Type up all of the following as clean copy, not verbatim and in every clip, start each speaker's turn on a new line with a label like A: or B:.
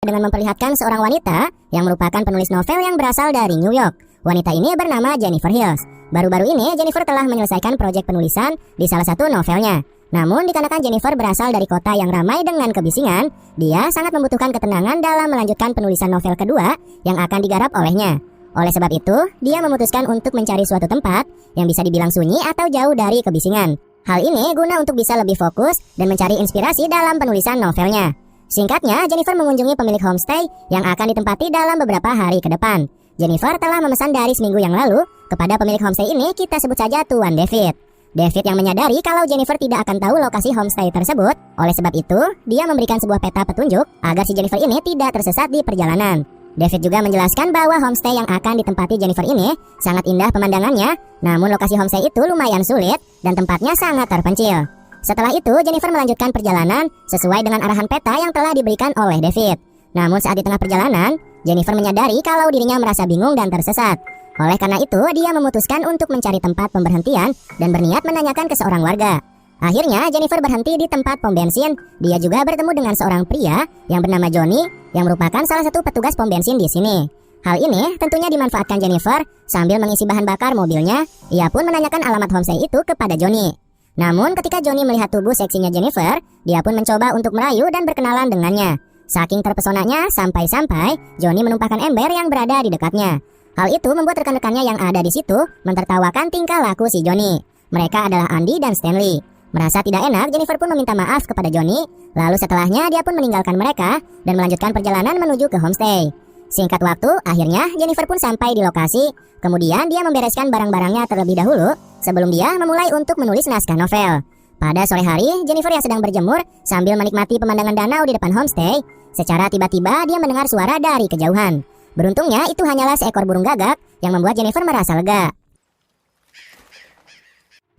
A: dengan memperlihatkan seorang wanita yang merupakan penulis novel yang berasal dari New York. Wanita ini bernama Jennifer Hills. Baru-baru ini Jennifer telah menyelesaikan proyek penulisan di salah satu novelnya. Namun dikarenakan Jennifer berasal dari kota yang ramai dengan kebisingan, dia sangat membutuhkan ketenangan dalam melanjutkan penulisan novel kedua yang akan digarap olehnya. Oleh sebab itu, dia memutuskan untuk mencari suatu tempat yang bisa dibilang sunyi atau jauh dari kebisingan. Hal ini guna untuk bisa lebih fokus dan mencari inspirasi dalam penulisan novelnya. Singkatnya, Jennifer mengunjungi pemilik homestay yang akan ditempati dalam beberapa hari ke depan. Jennifer telah memesan dari seminggu yang lalu kepada pemilik homestay ini, kita sebut saja Tuan David. David yang menyadari kalau Jennifer tidak akan tahu lokasi homestay tersebut. Oleh sebab itu, dia memberikan sebuah peta petunjuk agar si Jennifer ini tidak tersesat di perjalanan. David juga menjelaskan bahwa homestay yang akan ditempati Jennifer ini sangat indah pemandangannya, namun lokasi homestay itu lumayan sulit dan tempatnya sangat terpencil. Setelah itu, Jennifer melanjutkan perjalanan sesuai dengan arahan peta yang telah diberikan oleh David. Namun saat di tengah perjalanan, Jennifer menyadari kalau dirinya merasa bingung dan tersesat. Oleh karena itu, dia memutuskan untuk mencari tempat pemberhentian dan berniat menanyakan ke seorang warga. Akhirnya, Jennifer berhenti di tempat pom bensin. Dia juga bertemu dengan seorang pria yang bernama Johnny yang merupakan salah satu petugas pom bensin di sini. Hal ini tentunya dimanfaatkan Jennifer sambil mengisi bahan bakar mobilnya. Ia pun menanyakan alamat homestay itu kepada Johnny. Namun ketika Johnny melihat tubuh seksinya Jennifer, dia pun mencoba untuk merayu dan berkenalan dengannya. Saking terpesonanya sampai-sampai Johnny menumpahkan ember yang berada di dekatnya. Hal itu membuat rekan-rekannya yang ada di situ mentertawakan tingkah laku si Johnny. Mereka adalah Andy dan Stanley. Merasa tidak enak, Jennifer pun meminta maaf kepada Johnny. Lalu setelahnya dia pun meninggalkan mereka dan melanjutkan perjalanan menuju ke homestay. Singkat waktu, akhirnya Jennifer pun sampai di lokasi. Kemudian dia membereskan barang-barangnya terlebih dahulu sebelum dia memulai untuk menulis naskah novel. Pada sore hari, Jennifer yang sedang berjemur sambil menikmati pemandangan danau di depan homestay. Secara tiba-tiba dia mendengar suara dari kejauhan. Beruntungnya itu hanyalah seekor burung gagak yang membuat Jennifer merasa lega.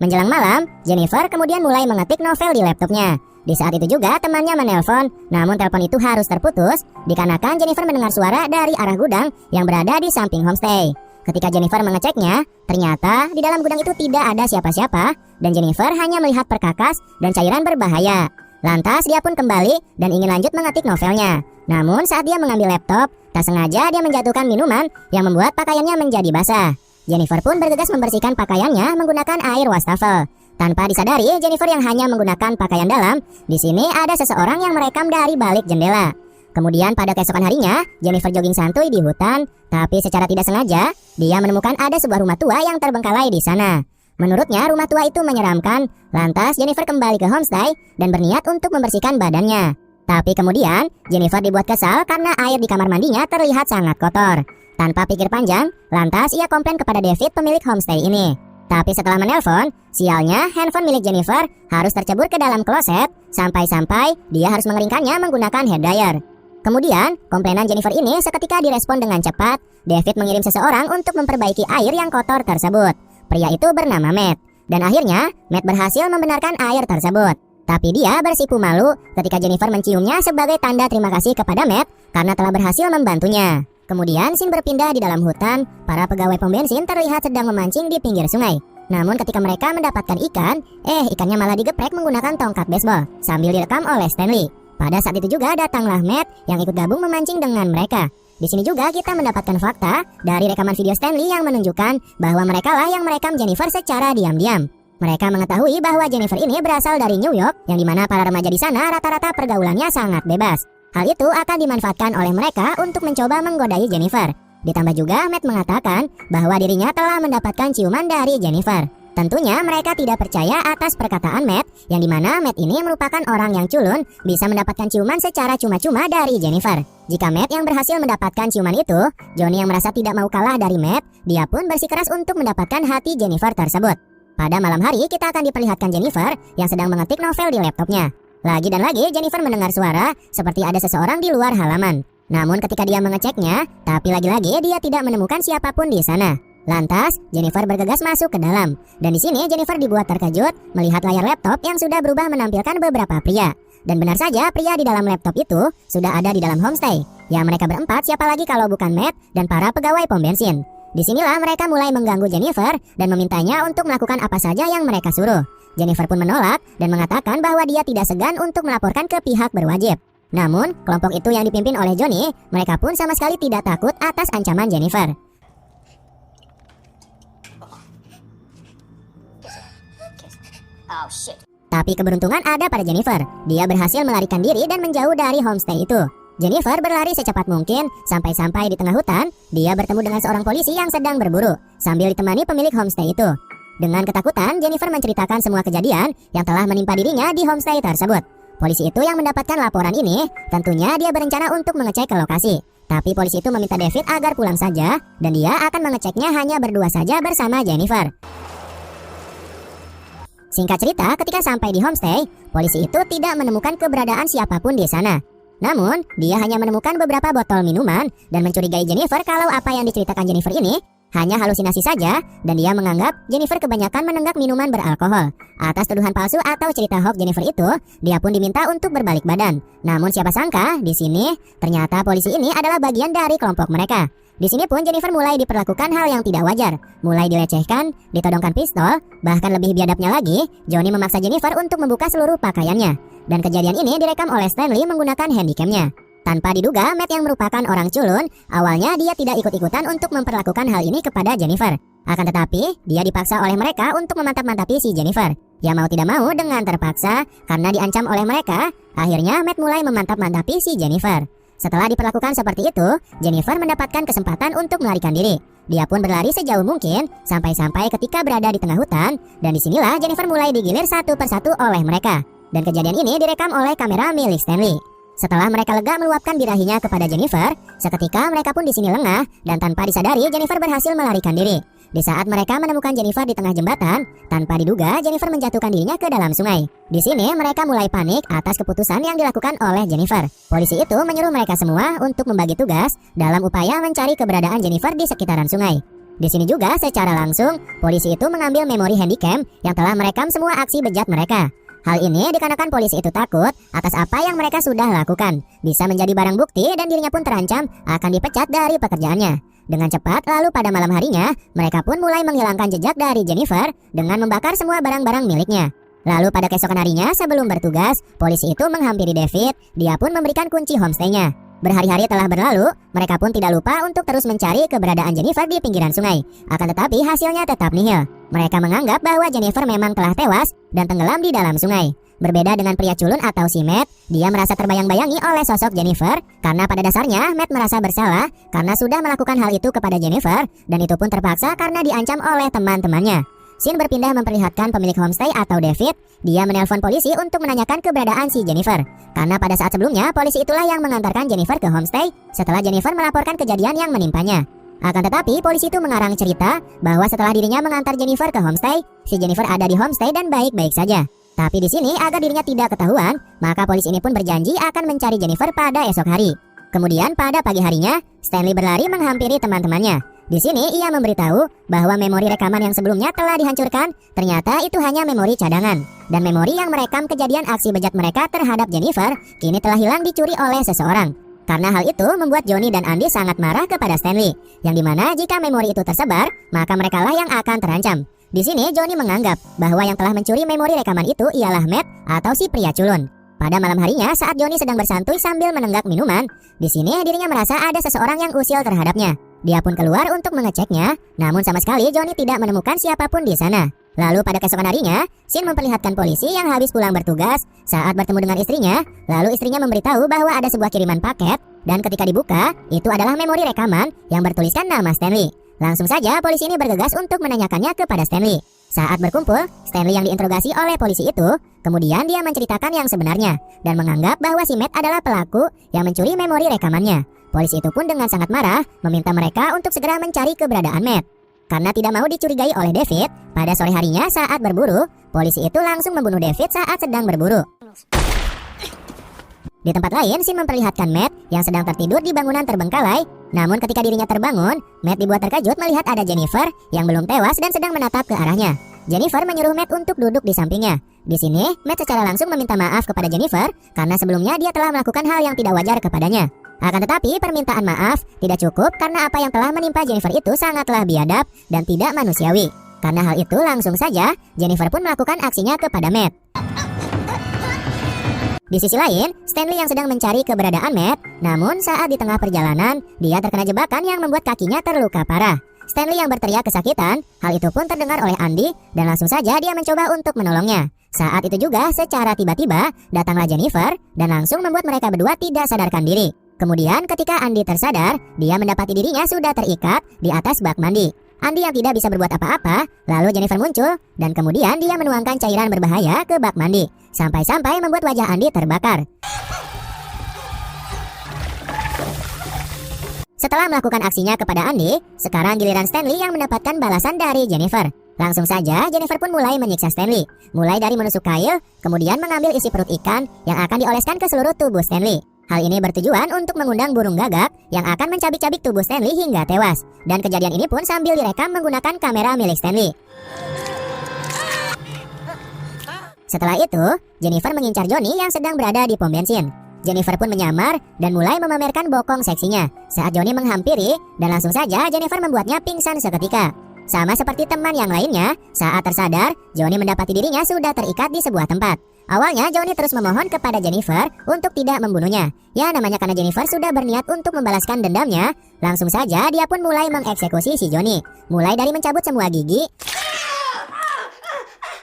A: Menjelang malam, Jennifer kemudian mulai mengetik novel di laptopnya. Di saat itu juga temannya menelpon, namun telepon itu harus terputus dikarenakan Jennifer mendengar suara dari arah gudang yang berada di samping homestay. Ketika Jennifer mengeceknya, ternyata di dalam gudang itu tidak ada siapa-siapa dan Jennifer hanya melihat perkakas dan cairan berbahaya. Lantas dia pun kembali dan ingin lanjut mengetik novelnya. Namun saat dia mengambil laptop, tak sengaja dia menjatuhkan minuman yang membuat pakaiannya menjadi basah. Jennifer pun bergegas membersihkan pakaiannya menggunakan air wastafel. Tanpa disadari, Jennifer yang hanya menggunakan pakaian dalam, di sini ada seseorang yang merekam dari balik jendela. Kemudian pada keesokan harinya, Jennifer jogging santuy di hutan, tapi secara tidak sengaja, dia menemukan ada sebuah rumah tua yang terbengkalai di sana. Menurutnya rumah tua itu menyeramkan, lantas Jennifer kembali ke homestay dan berniat untuk membersihkan badannya. Tapi kemudian, Jennifer dibuat kesal karena air di kamar mandinya terlihat sangat kotor. Tanpa pikir panjang, lantas ia komplain kepada David pemilik homestay ini. Tapi setelah menelpon, sialnya handphone milik Jennifer harus tercebur ke dalam kloset, sampai-sampai dia harus mengeringkannya menggunakan hair dryer. Kemudian, komplainan Jennifer ini seketika direspon dengan cepat. David mengirim seseorang untuk memperbaiki air yang kotor tersebut. Pria itu bernama Matt. Dan akhirnya, Matt berhasil membenarkan air tersebut. Tapi dia bersipu malu ketika Jennifer menciumnya sebagai tanda terima kasih kepada Matt karena telah berhasil membantunya. Kemudian, scene berpindah di dalam hutan. Para pegawai pom bensin terlihat sedang memancing di pinggir sungai. Namun ketika mereka mendapatkan ikan, ikannya malah digeprek menggunakan tongkat baseball sambil direkam oleh Stanley. Pada saat itu juga datanglah Matt yang ikut gabung memancing dengan mereka. Di sini juga kita mendapatkan fakta dari rekaman video Stanley yang menunjukkan bahwa mereka lah yang merekam Jennifer secara diam-diam. Mereka mengetahui bahwa Jennifer ini berasal dari New York, yang dimana para remaja di sana rata-rata pergaulannya sangat bebas. Hal itu akan dimanfaatkan oleh mereka untuk mencoba menggodai Jennifer. Ditambah juga Matt mengatakan bahwa dirinya telah mendapatkan ciuman dari Jennifer. Tentunya mereka tidak percaya atas perkataan Matt, yang dimana Matt ini merupakan orang yang culun bisa mendapatkan ciuman secara cuma-cuma dari Jennifer. Jika Matt yang berhasil mendapatkan ciuman itu, Johnny yang merasa tidak mau kalah dari Matt, dia pun bersikeras untuk mendapatkan hati Jennifer tersebut. Pada malam hari kita akan diperlihatkan Jennifer yang sedang mengetik novel di laptopnya. Lagi dan lagi Jennifer mendengar suara seperti ada seseorang di luar halaman. Namun ketika dia mengeceknya, tapi lagi-lagi dia tidak menemukan siapapun di sana. Lantas, Jennifer bergegas masuk ke dalam. Dan di sini Jennifer dibuat terkejut melihat layar laptop yang sudah berubah menampilkan beberapa pria. Dan benar saja, pria di dalam laptop itu sudah ada di dalam homestay. Ya, mereka berempat, siapa lagi kalau bukan Matt dan para pegawai pom bensin. Disinilah mereka mulai mengganggu Jennifer dan memintanya untuk melakukan apa saja yang mereka suruh. Jennifer pun menolak dan mengatakan bahwa dia tidak segan untuk melaporkan ke pihak berwajib. Namun, kelompok itu yang dipimpin oleh Johnny, mereka pun sama sekali tidak takut atas ancaman Jennifer. Tapi keberuntungan ada pada Jennifer. Dia berhasil melarikan diri dan menjauh dari homestay itu. Jennifer berlari secepat mungkin sampai-sampai di tengah hutan. Dia bertemu dengan seorang polisi yang sedang berburu sambil ditemani pemilik homestay itu. Dengan ketakutan, Jennifer menceritakan semua kejadian yang telah menimpa dirinya di homestay tersebut. Polisi itu yang mendapatkan laporan ini, tentunya dia berencana untuk mengecek ke lokasi. Tapi polisi itu meminta David agar pulang saja dan dia akan mengeceknya hanya berdua saja bersama Jennifer. Singkat cerita, ketika sampai di homestay, polisi itu tidak menemukan keberadaan siapapun di sana. Namun, dia hanya menemukan beberapa botol minuman dan mencurigai Jennifer kalau apa yang diceritakan Jennifer ini hanya halusinasi saja, dan dia menganggap Jennifer kebanyakan menenggak minuman beralkohol. Atas tuduhan palsu atau cerita hoax Jennifer itu, dia pun diminta untuk berbalik badan. Namun siapa sangka, di sini ternyata polisi ini adalah bagian dari kelompok mereka. Di sini pun Jennifer mulai diperlakukan hal yang tidak wajar, mulai dilecehkan, ditodongkan pistol, bahkan lebih biadabnya lagi, Johnny memaksa Jennifer untuk membuka seluruh pakaiannya. Dan kejadian ini direkam oleh Stanley menggunakan handycamnya. Tanpa diduga, Matt yang merupakan orang culun, awalnya dia tidak ikut-ikutan untuk memperlakukan hal ini kepada Jennifer. Akan tetapi, dia dipaksa oleh mereka untuk memantap-mantapi si Jennifer. Dia mau tidak mau dengan terpaksa, karena diancam oleh mereka, akhirnya Matt mulai memantap-mantapi si Jennifer. Setelah diperlakukan seperti itu, Jennifer mendapatkan kesempatan untuk melarikan diri. Dia pun berlari sejauh mungkin, sampai-sampai ketika berada di tengah hutan, dan disinilah Jennifer mulai digilir satu persatu oleh mereka. Dan kejadian ini direkam oleh kamera milik Stanley. Setelah mereka lega meluapkan birahinya kepada Jennifer, seketika mereka pun di sini lengah, dan tanpa disadari Jennifer berhasil melarikan diri. Di saat mereka menemukan Jennifer di tengah jembatan, tanpa diduga Jennifer menjatuhkan dirinya ke dalam sungai. Di sini mereka mulai panik atas keputusan yang dilakukan oleh Jennifer. Polisi itu menyuruh mereka semua untuk membagi tugas dalam upaya mencari keberadaan Jennifer di sekitaran sungai. Di sini juga secara langsung polisi itu mengambil memori handycam yang telah merekam semua aksi bejat mereka. Hal ini dikarenakan polisi itu takut atas apa yang mereka sudah lakukan bisa menjadi barang bukti dan dirinya pun terancam akan dipecat dari pekerjaannya. Dengan cepat, lalu pada malam harinya, mereka pun mulai menghilangkan jejak dari Jennifer dengan membakar semua barang-barang miliknya. Lalu pada keesokan harinya sebelum bertugas, polisi itu menghampiri David, dia pun memberikan kunci homestay-nya. Berhari-hari telah berlalu, mereka pun tidak lupa untuk terus mencari keberadaan Jennifer di pinggiran sungai. Akan tetapi hasilnya tetap nihil. Mereka menganggap bahwa Jennifer memang telah tewas dan tenggelam di dalam sungai. Berbeda dengan pria culun atau si Matt, dia merasa terbayang-bayangi oleh sosok Jennifer karena pada dasarnya Matt merasa bersalah karena sudah melakukan hal itu kepada Jennifer dan itu pun terpaksa karena diancam oleh teman-temannya. Scene berpindah memperlihatkan pemilik homestay atau David. Dia menelpon polisi untuk menanyakan keberadaan si Jennifer. Karena pada saat sebelumnya polisi itulah yang mengantarkan Jennifer ke homestay setelah Jennifer melaporkan kejadian yang menimpanya. Akan tetapi polisi itu mengarang cerita bahwa setelah dirinya mengantar Jennifer ke homestay, si Jennifer ada di homestay dan baik-baik saja. Tapi di sini agar dirinya tidak ketahuan, maka polisi ini pun berjanji akan mencari Jennifer pada esok hari. Kemudian pada pagi harinya, Stanley berlari menghampiri teman-temannya. Di sini ia memberitahu bahwa memori rekaman yang sebelumnya telah dihancurkan, ternyata itu hanya memori cadangan. Dan memori yang merekam kejadian aksi bejat mereka terhadap Jennifer kini telah hilang dicuri oleh seseorang. Karena hal itu membuat Johnny dan Andy sangat marah kepada Stanley, yang dimana jika memori itu tersebar, maka merekalah yang akan terancam. Di sini Johnny menganggap bahwa yang telah mencuri memori rekaman itu ialah Matt atau si pria culun. Pada malam harinya saat Johnny sedang bersantuy sambil menenggak minuman, di sini dirinya merasa ada seseorang yang usil terhadapnya. Dia pun keluar untuk mengeceknya, namun sama sekali Johnny tidak menemukan siapapun di sana. Lalu pada keesokan harinya, Scene memperlihatkan polisi yang habis pulang bertugas saat bertemu dengan istrinya. Lalu istrinya memberitahu bahwa ada sebuah kiriman paket dan ketika dibuka, itu adalah memori rekaman yang bertuliskan nama Stanley. Langsung saja polisi ini bergegas untuk menanyakannya kepada Stanley. Saat berkumpul, Stanley yang diinterogasi oleh polisi itu, kemudian dia menceritakan yang sebenarnya dan menganggap bahwa si Matt adalah pelaku yang mencuri memori rekamannya. Polisi itu pun dengan sangat marah meminta mereka untuk segera mencari keberadaan Matt. Karena tidak mau dicurigai oleh David, pada sore harinya saat berburu, polisi itu langsung membunuh David saat sedang berburu. Di tempat lain, Scene memperlihatkan Matt yang sedang tertidur di bangunan terbengkalai. Namun ketika dirinya terbangun, Matt dibuat terkejut melihat ada Jennifer yang belum tewas dan sedang menatap ke arahnya. Jennifer menyuruh Matt untuk duduk di sampingnya. Di sini, Matt secara langsung meminta maaf kepada Jennifer karena sebelumnya dia telah melakukan hal yang tidak wajar kepadanya. Akan tetapi permintaan maaf tidak cukup karena apa yang telah menimpa Jennifer itu sangatlah biadab dan tidak manusiawi. Karena hal itu langsung saja Jennifer pun melakukan aksinya kepada Matt. Di sisi lain, Stanley yang sedang mencari keberadaan Matt, namun saat di tengah perjalanan, dia terkena jebakan yang membuat kakinya terluka parah. Stanley yang berteriak kesakitan, hal itu pun terdengar oleh Andy dan langsung saja dia mencoba untuk menolongnya. Saat itu juga secara tiba-tiba datanglah Jennifer dan langsung membuat mereka berdua tidak sadarkan diri. Kemudian ketika Andy tersadar, dia mendapati dirinya sudah terikat di atas bak mandi. Andy yang tidak bisa berbuat apa-apa, lalu Jennifer muncul dan kemudian dia menuangkan cairan berbahaya ke bak mandi, sampai-sampai membuat wajah Andy terbakar. Setelah melakukan aksinya kepada Andy, sekarang giliran Stanley yang mendapatkan balasan dari Jennifer. Langsung saja Jennifer pun mulai menyiksa Stanley, mulai dari menusuk kail, kemudian mengambil isi perut ikan yang akan dioleskan ke seluruh tubuh Stanley. Hal ini bertujuan untuk mengundang burung gagak yang akan mencabik-cabik tubuh Stanley hingga tewas. Dan kejadian ini pun sambil direkam menggunakan kamera milik Stanley. Setelah itu, Jennifer mengincar Johnny yang sedang berada di pom bensin. Jennifer pun menyamar dan mulai memamerkan bokong seksinya saat Johnny menghampiri dan langsung saja Jennifer membuatnya pingsan seketika. Sama seperti teman yang lainnya, saat tersadar, Johnny mendapati dirinya sudah terikat di sebuah tempat. Awalnya Johnny terus memohon kepada Jennifer untuk tidak membunuhnya. Ya namanya karena Jennifer sudah berniat untuk membalaskan dendamnya, langsung saja dia pun mulai mengeksekusi si Johnny. Mulai dari mencabut semua gigi,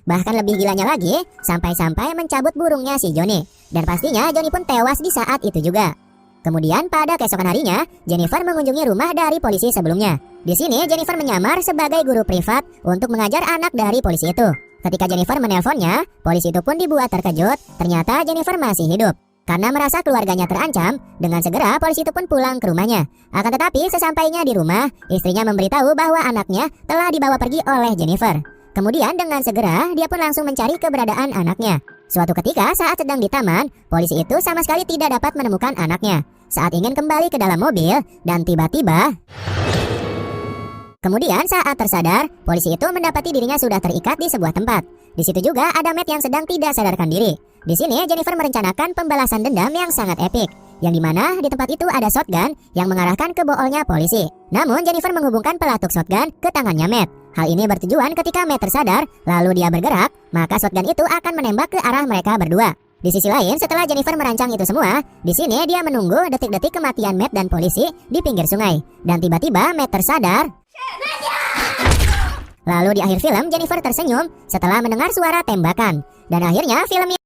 A: bahkan lebih gilanya lagi, sampai-sampai mencabut burungnya si Johnny. Dan pastinya Johnny pun tewas di saat itu juga. Kemudian pada keesokan harinya, Jennifer mengunjungi rumah dari polisi sebelumnya. Di sini Jennifer menyamar sebagai guru privat untuk mengajar anak dari polisi itu. Ketika Jennifer menelponnya, polisi itu pun dibuat terkejut, ternyata Jennifer masih hidup. Karena merasa keluarganya terancam, dengan segera polisi itu pun pulang ke rumahnya. Akan tetapi sesampainya di rumah, istrinya memberitahu bahwa anaknya telah dibawa pergi oleh Jennifer. Kemudian dengan segera dia pun langsung mencari keberadaan anaknya. Suatu ketika saat sedang di taman, polisi itu sama sekali tidak dapat menemukan anaknya. Saat ingin kembali ke dalam mobil dan tiba-tiba, kemudian saat tersadar, polisi itu mendapati dirinya sudah terikat di sebuah tempat. Di situ juga ada Matt yang sedang tidak sadarkan diri. Di sini Jennifer merencanakan pembalasan dendam yang sangat epik, yang dimana di tempat itu ada shotgun yang mengarahkan ke boolnya polisi. Namun Jennifer menghubungkan pelatuk shotgun ke tangannya Matt. Hal ini bertujuan ketika Matt tersadar, lalu dia bergerak, maka shotgun itu akan menembak ke arah mereka berdua. Di sisi lain, setelah Jennifer merancang itu semua, di sini dia menunggu detik-detik kematian Matt dan polisi di pinggir sungai. Dan tiba-tiba Matt tersadar. Lalu di akhir film Jennifer tersenyum setelah mendengar suara tembakan. Dan akhirnya film